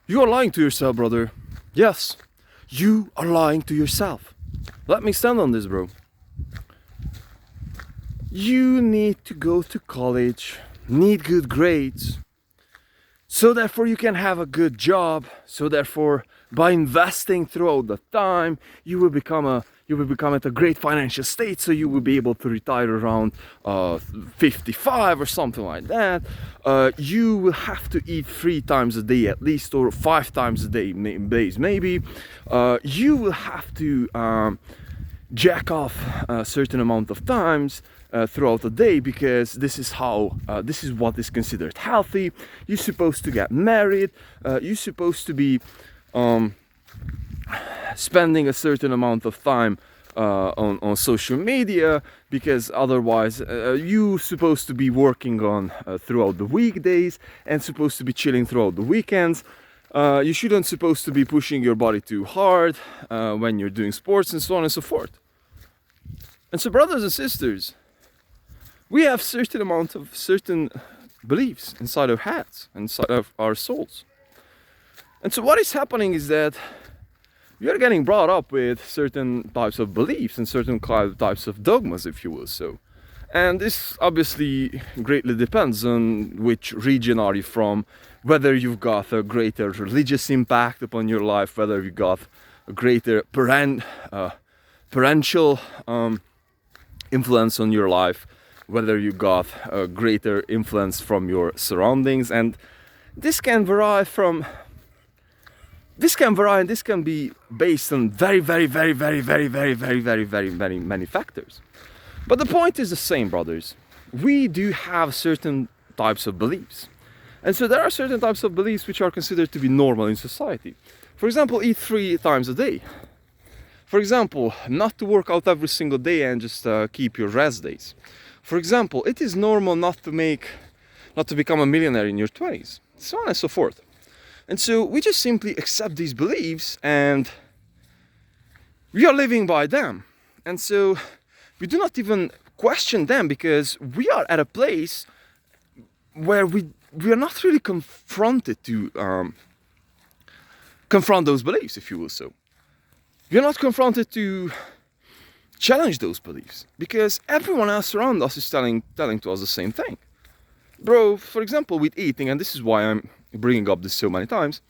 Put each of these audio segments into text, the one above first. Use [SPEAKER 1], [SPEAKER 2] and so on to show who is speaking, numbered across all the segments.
[SPEAKER 1] You are lying to yourself, brother. Yes, you are lying to yourself. Let me stand on this, bro. You need to go to college, need good grades, so therefore you can have a good job. So therefore, by investing throughout the time, you will become at a great financial state. So you will be able to retire around 55 or something like that. You will have to eat 3 times a day at least, or 5 times a day, maybe. You will have to jack off a certain amount of times throughout the day, because this is what is considered healthy. You're supposed to get married. You're supposed to be spending a certain amount of time on social media, because otherwise you're supposed to be working on throughout the weekdays and supposed to be chilling throughout the weekends. You shouldn't supposed to be pushing your body too hard when you're doing sports, and so on and so forth. And so, brothers and sisters, we have certain beliefs inside our heads, inside of our souls. And so what is happening is that we are getting brought up with certain types of beliefs and certain types of dogmas, if you will. So, and this obviously greatly depends on which region are you from, whether you've got a greater religious impact upon your life, whether you got a greater parental influence on your life, whether you got a greater influence from your surroundings. And this can vary and this can be based on very many factors. But the point is the same, brothers. We do have certain types of beliefs. And so there are certain types of beliefs which are considered to be normal in society. For example, eat 3 times a day. For example, not to work out every single day and just keep your rest days. For example, it is normal not to become a millionaire in your 20s, so on and so forth. And so we just simply accept these beliefs and we are living by them. And so we do not even question them, because we are at a place where we are not really confronted to confront those beliefs, if you will. So we are not confronted to challenge those beliefs, because everyone else around us is telling to us the same thing. Bro, for example, with eating, and this is why I'm bringing up this so many times,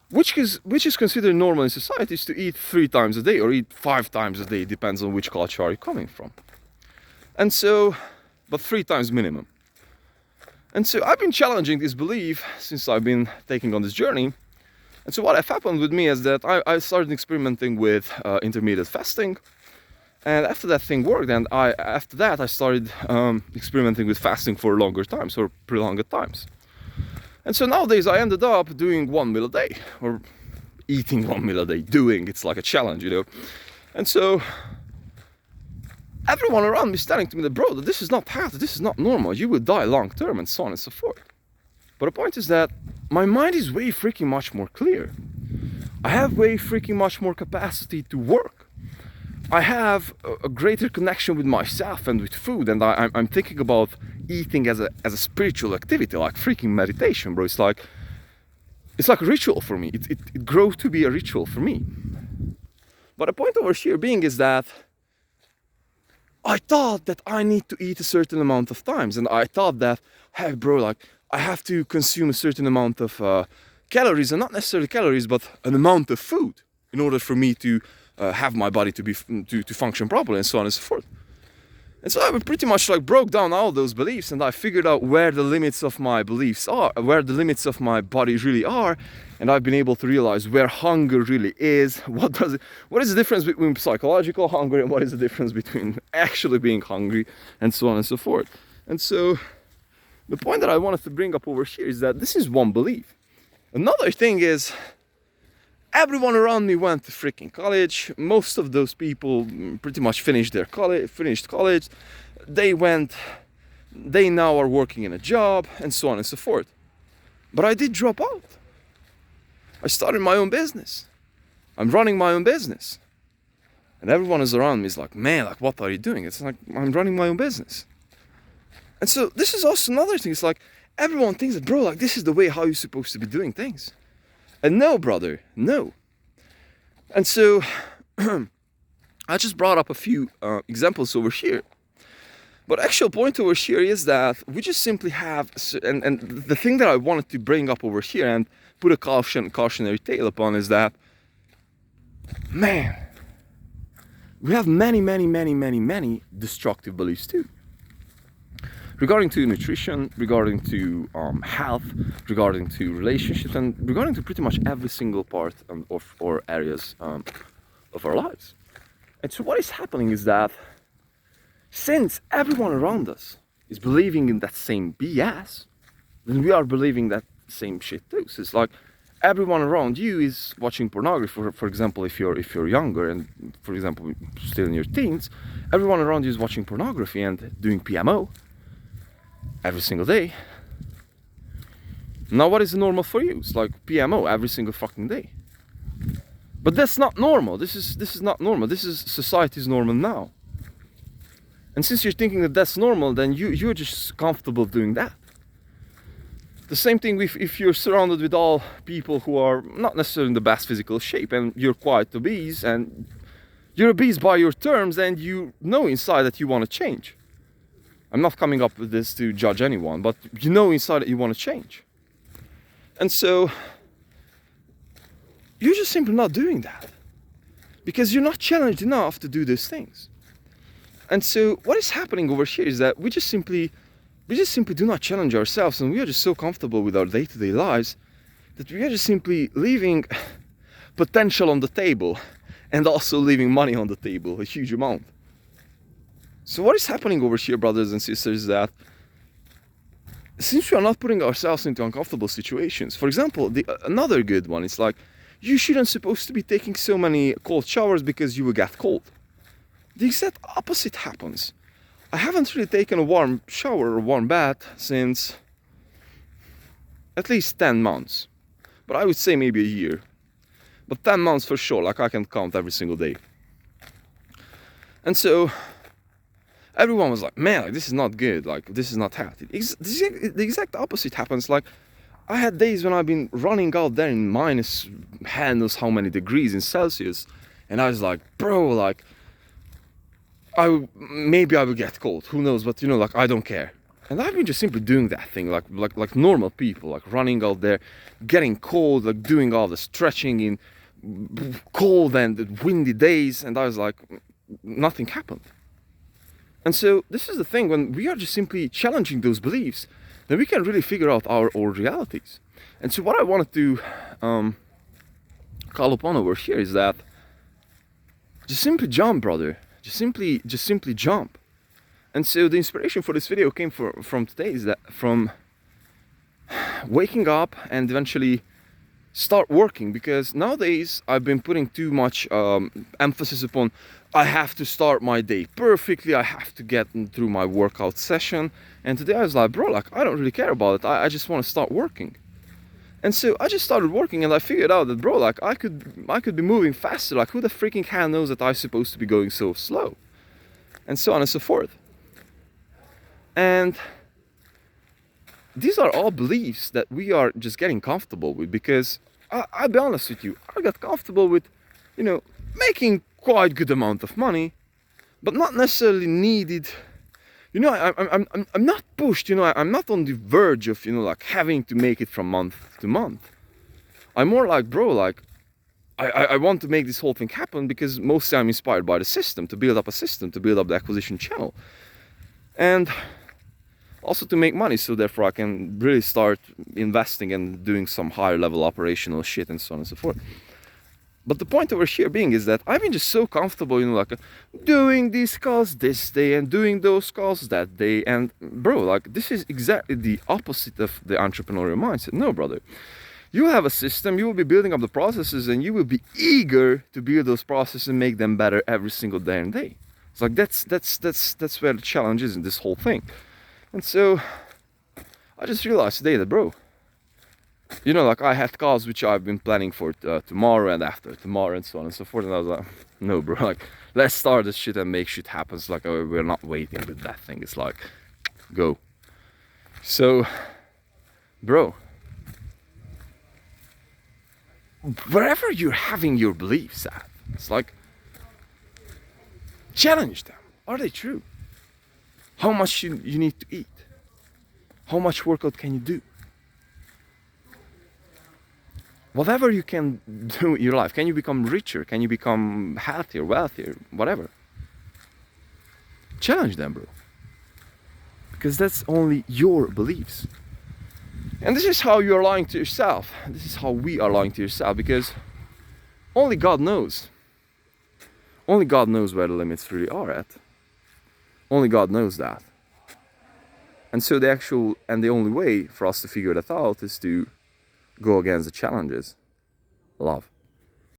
[SPEAKER 1] which is considered normal in society, is to eat 3 times a day or eat 5 times a day, depends on which culture are you coming from. And so, but 3 times minimum. And so I've been challenging this belief since I've been taking on this journey. And so what have happened with me is that I started experimenting with intermittent fasting, and after that thing worked, and after that I started experimenting with fasting for longer times, or prolonged times. And so nowadays I ended up doing 1 meal a day, or eating 1 meal a day. It's like a challenge, you know. And so everyone around me is telling to me that, bro, that this is not healthy, this is not normal, you will die long term, and so on and so forth. But the point is that my mind is way freaking much more clear. I have way freaking much more capacity to work. I have a greater connection with myself and with food, and I'm thinking about eating as a spiritual activity, like freaking meditation, bro. It's like a ritual for me. It grows to be a ritual for me. But the point over here being is that I thought that I need to eat a certain amount of times, and I thought that, hey, bro, like, I have to consume a certain amount of calories, and not necessarily calories, but an amount of food in order for me to have my body to function properly, and so on and so forth. And so I pretty much like broke down all those beliefs, and I figured out where the limits of my beliefs are, where the limits of my body really are, and I've been able to realize where hunger really is. What is the difference between psychological hunger and what is the difference between actually being hungry, and so on and so forth. And so the point that I wanted to bring up over here is that this is one belief. Another thing is, everyone around me went to freaking college. Most of those people pretty much finished college. They now are working in a job, and so on and so forth. But I did drop out. I started my own business. I'm running my own business. And everyone is around me is like, man, like, what are you doing? It's like, I'm running my own business. And so this is also another thing. It's like, everyone thinks that, bro, like this is the way how you're supposed to be doing things. And no, brother, no. And so I just brought up a few examples over here. But actual point over here is that we just simply have, and the thing that I wanted to bring up over here and put a cautionary tale upon is that, man, we have many destructive beliefs too. Regarding to nutrition, regarding to health, regarding to relationships, and regarding to pretty much every single part of or areas of our lives. And so what is happening is that since everyone around us is believing in that same BS, then we are believing that same shit too. So it's like everyone around you is watching pornography. For example, if you're younger and, for example, still in your teens, everyone around you is watching pornography and doing PMO every single day. Now, what is normal for you? It's like PMO every single fucking day. But that's not normal. This is not normal. This is society's normal now. And since you're thinking that that's normal, then you're just comfortable doing that. The same thing if you're surrounded with all people who are not necessarily in the best physical shape and you're quite obese and you're obese by your terms and you know inside that you want to change. I'm not coming up with this to judge anyone, but you know inside that you want to change. And so you're just simply not doing that because you're not challenged enough to do those things. And so what is happening over here is that we just simply do not challenge ourselves, and we are just so comfortable with our day-to-day lives that we are just simply leaving potential on the table and also leaving money on the table, a huge amount. So what is happening over here, brothers and sisters, is that since we are not putting ourselves into uncomfortable situations, for example, another good one is like, you shouldn't supposed to be taking so many cold showers because you will get cold. The exact opposite happens. I haven't really taken a warm shower or warm bath since at least 10 months. But I would say maybe a year. But 10 months for sure, like I can count every single day. And so everyone was like, man, like, this is not good, like this is not healthy. The exact opposite happens. Like I had days when I've been running out there in minus hand knows how many degrees in Celsius. And I was like, bro, like, maybe I will get cold, who knows, but you know, like I don't care. And I've been just simply doing that thing like normal people, like running out there, getting cold, like doing all the stretching in cold and windy days, and I was like, nothing happened. And so this is the thing, when we are just simply challenging those beliefs, then we can really figure out our own realities. And so what I wanted to call upon over here is that just simply jump, brother. Just simply jump. And so the inspiration for this video came from today, is that from waking up and eventually start working, because nowadays I've been putting too much emphasis upon I have to start my day perfectly, I have to get through my workout session, and today I was like, bro, like I don't really care about it, I just want to start working. And so I just started working, and I figured out that, bro, like I could be moving faster. Like who the freaking hell knows that I'm supposed to be going so slow? And so on and so forth. And these are all beliefs that we are just getting comfortable with, because I'll be honest with you, I got comfortable with, you know, making quite good amount of money, but not necessarily needed. You know, I'm not pushed, you know, I'm not on the verge of, you know, like having to make it from month to month. I'm more like, bro, like, I want to make this whole thing happen because mostly I'm inspired by the system, to build up a system, to build up the acquisition channel. And also to make money, so therefore I can really start investing and doing some higher level operational shit and so on and so forth. But the point over here being is that I've been just so comfortable, you know, like doing these calls this day and doing those calls that day. And bro, like this is exactly the opposite of the entrepreneurial mindset. No, brother. You have a system, you will be building up the processes, and you will be eager to build those processes and make them better every single day and day. It's like that's where the challenge is in this whole thing. And so I just realized today that, bro, you know, like I had calls which I've been planning for tomorrow and after tomorrow and so on and so forth, and I was like, no, bro, like let's start this shit and make shit happen. It's like, we're not waiting with that thing. It's like, go. So Bro, wherever you're having your beliefs at, it's like, challenge them. Are they true? How much you need to eat? How much workout can you do? Whatever you can do in your life, can you become richer? Can you become healthier, wealthier, whatever? Challenge them, bro. Because that's only your beliefs. And this is how you're lying to yourself. This is how we are lying to yourself, because only God knows. Only God knows where the limits really are at. Only God knows that. And so the only way for us to figure that out is to go against the challenges. Love.